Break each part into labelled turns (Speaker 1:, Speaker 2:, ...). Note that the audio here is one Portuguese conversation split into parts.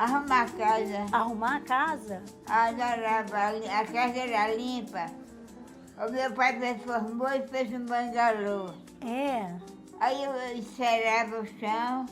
Speaker 1: Arrumar a casa.
Speaker 2: Arrumar a casa?
Speaker 1: Adorava, a casa era limpa. O meu pai transformou e fez um bangalô.
Speaker 2: É.
Speaker 1: Aí eu encerava o chão,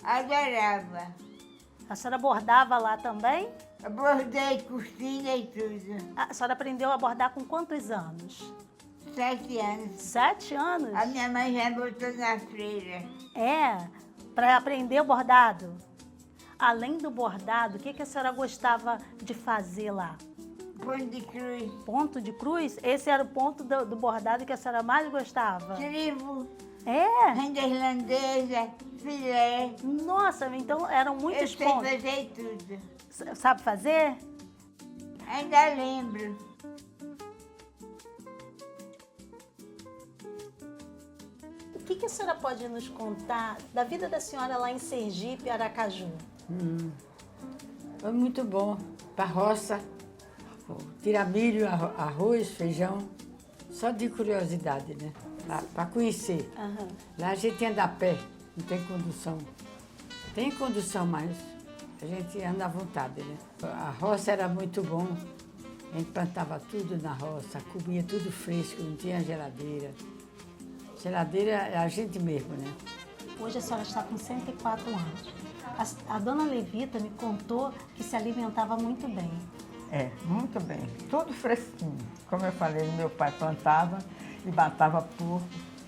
Speaker 1: adorava.
Speaker 2: A senhora bordava lá também?
Speaker 1: Eu bordei cortina e tudo.
Speaker 2: A senhora aprendeu a bordar com quantos anos?
Speaker 1: 7 anos.
Speaker 2: 7 anos?
Speaker 1: A minha mãe já botou na freira.
Speaker 2: É, para aprender o bordado. Além do bordado, o que a senhora gostava de fazer lá?
Speaker 1: Ponto de cruz.
Speaker 2: Ponto de cruz? Esse era o ponto do bordado que a senhora mais gostava?
Speaker 1: Tribo,
Speaker 2: É?
Speaker 1: renda irlandesa, filé.
Speaker 2: Nossa, então eram muitos
Speaker 1: Eu sei
Speaker 2: pontos.
Speaker 1: fazer tudo.
Speaker 2: Sabe fazer?
Speaker 1: Ainda lembro.
Speaker 2: O que a senhora pode nos contar da vida da senhora lá em Sergipe, Aracaju?
Speaker 3: Foi muito bom. Para roça, tirar milho, arroz, feijão. Só de curiosidade, né? Para conhecer.
Speaker 2: Aham.
Speaker 3: Lá a gente anda a pé, não tem condução. Tem condução, mas a gente anda à vontade, né? A roça era muito bom. A gente plantava tudo na roça, comia tudo fresco, não tinha geladeira. Geladeira é a gente mesmo, né?
Speaker 2: Hoje a senhora está com 104 anos. A dona Levita me contou que se alimentava muito bem.
Speaker 4: É, muito bem. Tudo fresquinho. Como eu falei, meu pai plantava e matava porco,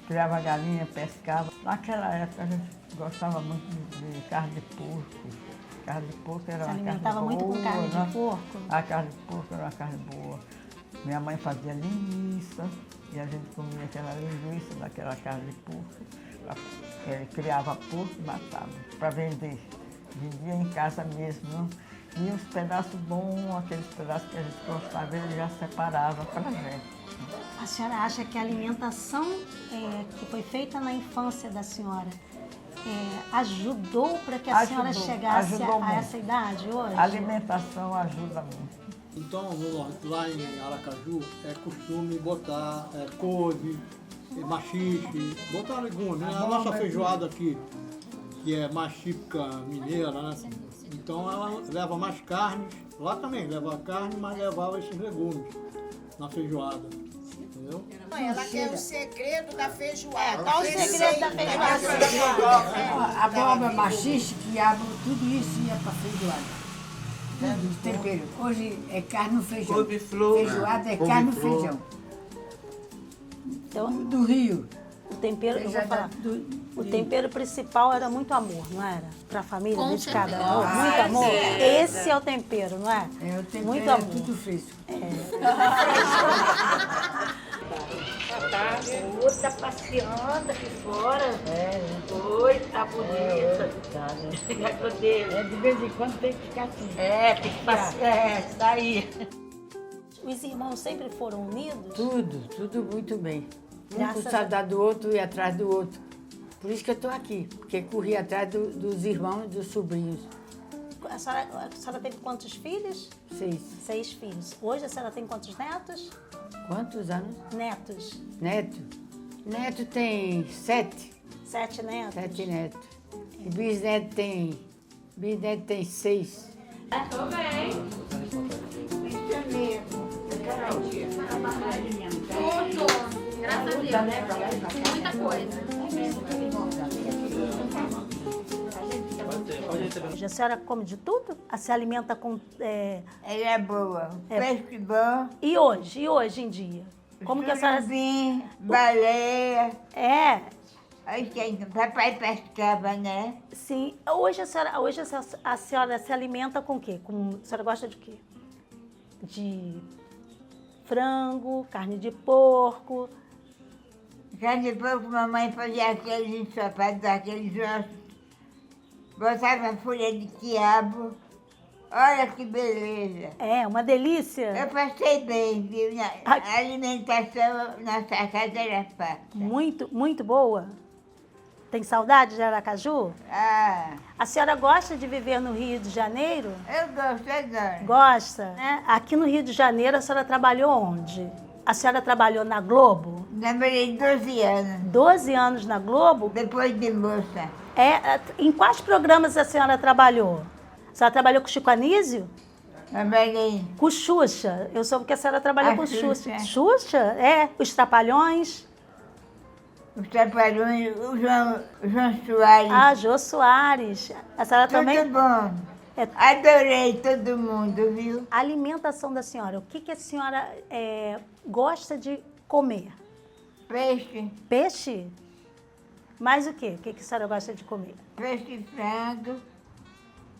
Speaker 4: criava galinha, pescava. Naquela época a gente gostava muito de carne de porco. Carne de porco era
Speaker 2: Se
Speaker 4: uma carne
Speaker 2: alimentava
Speaker 4: boa,
Speaker 2: muito com carne
Speaker 4: né?
Speaker 2: de porco?
Speaker 4: A carne de porco era uma carne boa. Minha mãe fazia linguiça e a gente comia aquela linguiça daquela carne de porco. Ele criava porco e matava para vender. Vendia em casa mesmo, não? E uns pedaços bons, aqueles pedaços que a gente gostava, ele já separava para a gente.
Speaker 2: A senhora acha que a alimentação que foi feita na infância da senhora ajudou para que a senhora
Speaker 4: Ajudou,
Speaker 2: chegasse
Speaker 4: ajudou
Speaker 2: a
Speaker 4: muito.
Speaker 2: essa idade hoje?
Speaker 4: A alimentação ajuda muito.
Speaker 5: Então, lá em Aracaju, é costume botar couve, maxixe, botar legumes, né? A nossa feijoada aqui, que é mais típica mineira, né? Então ela leva mais carnes, lá também leva carne, mas levava esses legumes na feijoada, entendeu?
Speaker 6: Ela quer o segredo da feijoada.
Speaker 2: Qual o segredo da feijoada?
Speaker 3: A abóbora, maxixe, quiabo, tudo isso ia para feijoada. Tudo, tempero. Hoje é carne no feijão.
Speaker 7: Couve-flor.
Speaker 3: Feijoada é carne no
Speaker 7: Couve-flor.
Speaker 3: feijão.
Speaker 2: Então,
Speaker 3: Do Rio.
Speaker 2: o tempero, eu vou
Speaker 3: Já
Speaker 2: falar, o tempero principal era muito amor, não era? Para a família,
Speaker 6: Com
Speaker 2: dedicada.
Speaker 6: certeza.
Speaker 2: Amor, muito amor. Esse é o tempero, não é?
Speaker 3: É, o tempero
Speaker 2: Muito
Speaker 3: é
Speaker 2: amor.
Speaker 3: tudo fresco.
Speaker 2: Tá passeando aqui fora. Oi, tá bonita.
Speaker 3: De vez em quando tem que ficar assim.
Speaker 2: Tem que passear. Isso daí. Os irmãos sempre foram unidos?
Speaker 3: Tudo muito bem. Um
Speaker 2: Graças
Speaker 3: com
Speaker 2: a
Speaker 3: saudade do outro e atrás do outro. Por isso que eu estou aqui, porque corri atrás dos irmãos e dos sobrinhos.
Speaker 2: A senhora teve quantos filhos?
Speaker 3: 6.
Speaker 2: 6 filhos. Hoje a senhora tem quantos netos?
Speaker 3: Quantos anos?
Speaker 2: Netos.
Speaker 3: Neto? Neto tem 7.
Speaker 2: 7 netos.
Speaker 3: 7 netos. E bisneto tem 6.
Speaker 6: Tudo. Graças a Deus. Muita coisa.
Speaker 2: Hoje a senhora come de tudo? Se alimenta com...
Speaker 1: Ela é boa. Peixe bom.
Speaker 2: E hoje em dia? Como que a senhora...
Speaker 1: Surubim, baleia. Aí tem, papai pescava, né?
Speaker 2: Sim. Hoje a senhora se alimenta com o quê? A senhora gosta de quê? De frango, carne de porco.
Speaker 1: Carne de porco, mamãe fazia aqueles ensopados, aqueles ossos. Botava folha de quiabo. Olha que beleza.
Speaker 2: É, uma delícia.
Speaker 1: Eu passei bem, viu? A alimentação na nossa casa era farta.
Speaker 2: Muito, muito boa. Tem saudade de Aracaju?
Speaker 1: Ah,
Speaker 2: A senhora gosta de viver no Rio de Janeiro?
Speaker 1: eu gosto, adoro.
Speaker 2: Gosta, né? Aqui no Rio de Janeiro, a senhora trabalhou onde? A senhora trabalhou na Globo?
Speaker 1: Namorei 12 anos,
Speaker 2: 12 anos na Globo?
Speaker 1: depois de moça.
Speaker 2: Em quais programas a senhora trabalhou? A senhora trabalhou com Chico Anísio?
Speaker 1: Trabalhei.
Speaker 2: Com Xuxa. Eu soube que a senhora trabalhou
Speaker 1: A
Speaker 2: com
Speaker 1: Xuxa.
Speaker 2: Xuxa. Xuxa? É. Os Trapalhões.
Speaker 1: Os Trapalhões, o João Soares.
Speaker 2: Ah, Jô Soares. A senhora
Speaker 1: Tudo
Speaker 2: também...
Speaker 1: bom.
Speaker 2: É.
Speaker 1: Adorei todo mundo, viu?
Speaker 2: A alimentação da senhora, o que a senhora gosta de comer?
Speaker 1: Peixe,
Speaker 2: Peixe? Mais o quê? O que a senhora gosta de comer?
Speaker 1: peixe e frango.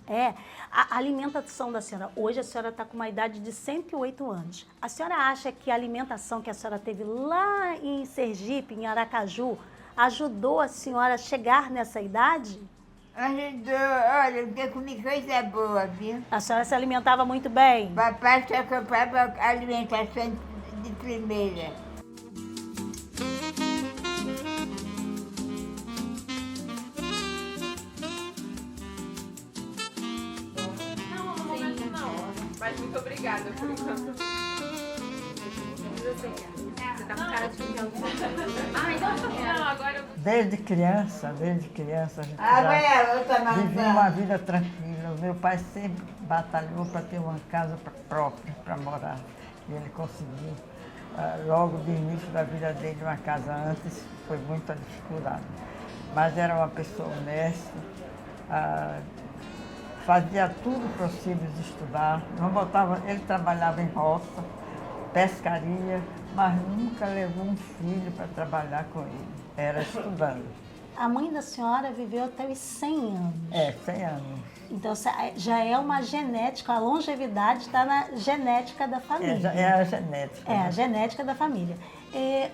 Speaker 2: É, a alimentação da senhora, hoje a senhora está com uma idade de 108 anos. A senhora acha que a alimentação que a senhora teve lá em Sergipe, em Aracaju, ajudou a senhora a chegar nessa idade?
Speaker 1: Ajudou, olha, eu comi coisa boa, viu?
Speaker 2: A senhora se alimentava muito bem?
Speaker 1: Papai só comprava alimentação de primeira.
Speaker 6: Mas muito obrigada por enquanto. Você tá com cara de Ai, não, agora eu...
Speaker 4: Desde criança a gente
Speaker 1: Agora
Speaker 4: já
Speaker 1: é outra
Speaker 4: vivia uma
Speaker 1: maçã.
Speaker 4: vida tranquila. O meu pai sempre batalhou para ter uma casa própria para morar. E ele conseguiu. Logo de início da vida dele, uma casa antes, foi muita dificuldade. Mas era uma pessoa honesta, fazia tudo possível de estudar. Não botava, ele trabalhava em roça, pescaria, mas nunca levou um filho para trabalhar com ele. Era estudando.
Speaker 2: A mãe da senhora viveu até os 100 anos.
Speaker 4: 100 anos.
Speaker 2: Então já é uma genética, a longevidade está na genética da família.
Speaker 4: É a genética.
Speaker 2: É,
Speaker 4: né?
Speaker 2: a genética da família.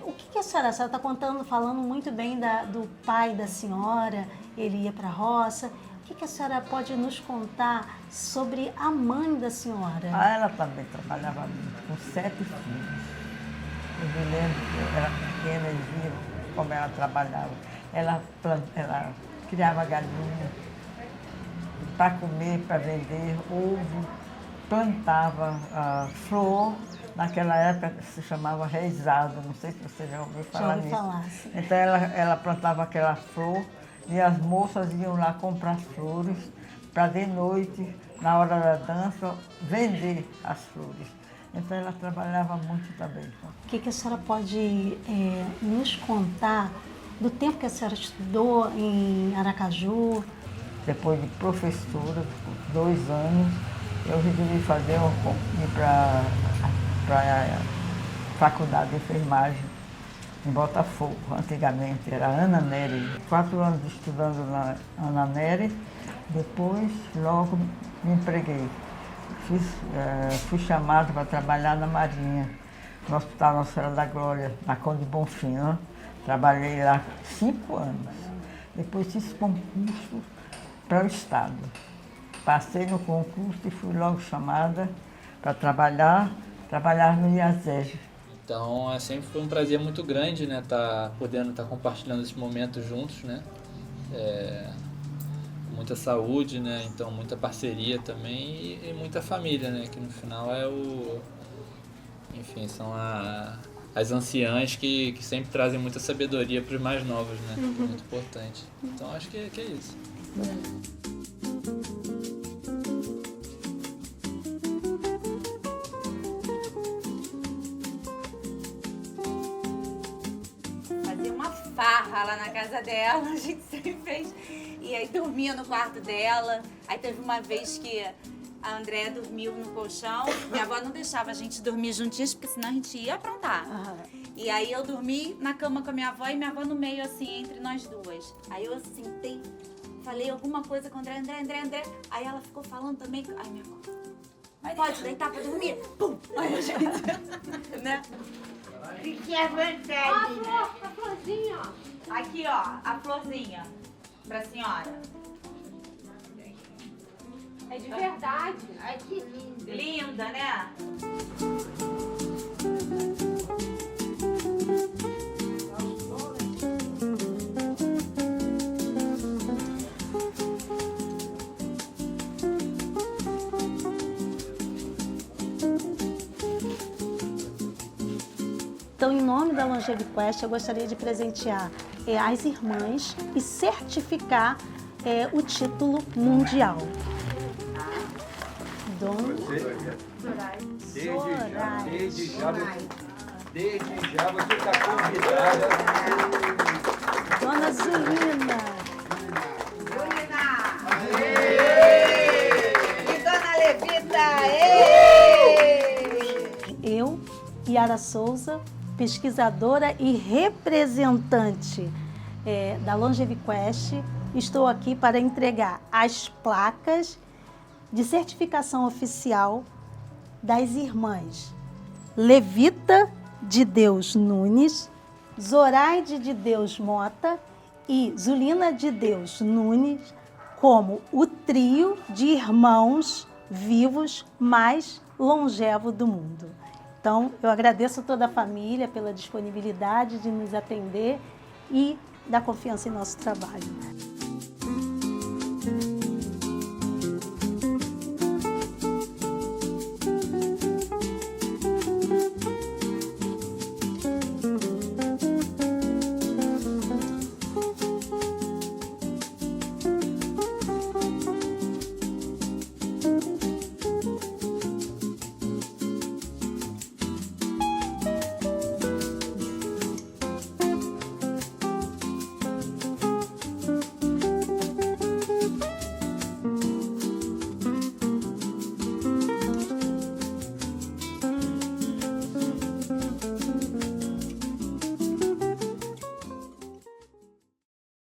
Speaker 2: O que a senhora está contando, falando muito bem do pai da senhora, ele ia para a roça. O que a senhora pode nos contar sobre a mãe da senhora?
Speaker 4: Ela também trabalhava muito, com 7 filhos. Eu me lembro que eu era pequena e via como ela trabalhava. Ela criava galinha para comer, para vender, ovo, plantava flor. Naquela época se chamava reisado, não sei se você já ouviu falar
Speaker 2: ouvi
Speaker 4: nisso.
Speaker 2: falar, sim.
Speaker 4: Então ela plantava aquela flor e as moças iam lá comprar as flores para de noite, na hora da dança, vender as flores. Então ela trabalhava muito também.
Speaker 2: O que a senhora pode nos contar do tempo que a senhora estudou em Aracaju?
Speaker 4: Depois de professora, por 2 anos, eu resolvi fazer ir para a faculdade de enfermagem em Botafogo, antigamente, era Ana Nery. 4 anos estudando na Ana Nery, depois logo me empreguei. Fui chamada para trabalhar na Marinha, no Hospital Nossa Senhora da Glória, na Conde Bonfim, né? Trabalhei lá 5 anos. Depois fiz concurso para o Estado. Passei no concurso e fui logo chamada para trabalhar no IASEG.
Speaker 7: Então, sempre foi um prazer muito grande, né, podendo estar compartilhando esses momentos juntos, né, muita saúde, né, então muita parceria também e muita família, né, que no final enfim, são as anciãs que sempre trazem muita sabedoria para os mais novos, né, muito importante. Então, acho que é isso.
Speaker 8: Farra lá na casa dela, a gente sempre fez. E aí dormia no quarto dela. Aí teve uma vez que a Andréia dormiu no colchão. Minha avó não deixava a gente dormir juntinhos, porque senão a gente ia aprontar. E aí eu dormi na cama com a minha avó e minha avó no meio, assim, entre nós duas. Aí eu sentei, falei alguma coisa com a André. Aí ela ficou falando também. Ai, minha avó, pode deitar pra dormir? Pum! Aí a gente, né?
Speaker 1: Fique à vontade.
Speaker 6: A florzinha, ó.
Speaker 8: Aqui, ó, a florzinha pra senhora.
Speaker 6: É de verdade.
Speaker 1: Ai, que lindo.
Speaker 8: Linda, né?
Speaker 2: Então, em nome da LongeviQuest, eu gostaria de presentear as irmãs e certificar o título mundial.
Speaker 9: Desde já você está convidada.
Speaker 2: Dona Zulina.
Speaker 1: E Dona Levita,
Speaker 2: Eu, Yara Souza, pesquisadora e representante da LongeviQuest, estou aqui para entregar as placas de certificação oficial das irmãs Levita de Deus Nunes, Zoraide de Deus Mota e Zulina de Deus Nunes, como o trio de irmãos vivos mais longevo do mundo. Então, eu agradeço a toda a família pela disponibilidade de nos atender e da confiança em nosso trabalho.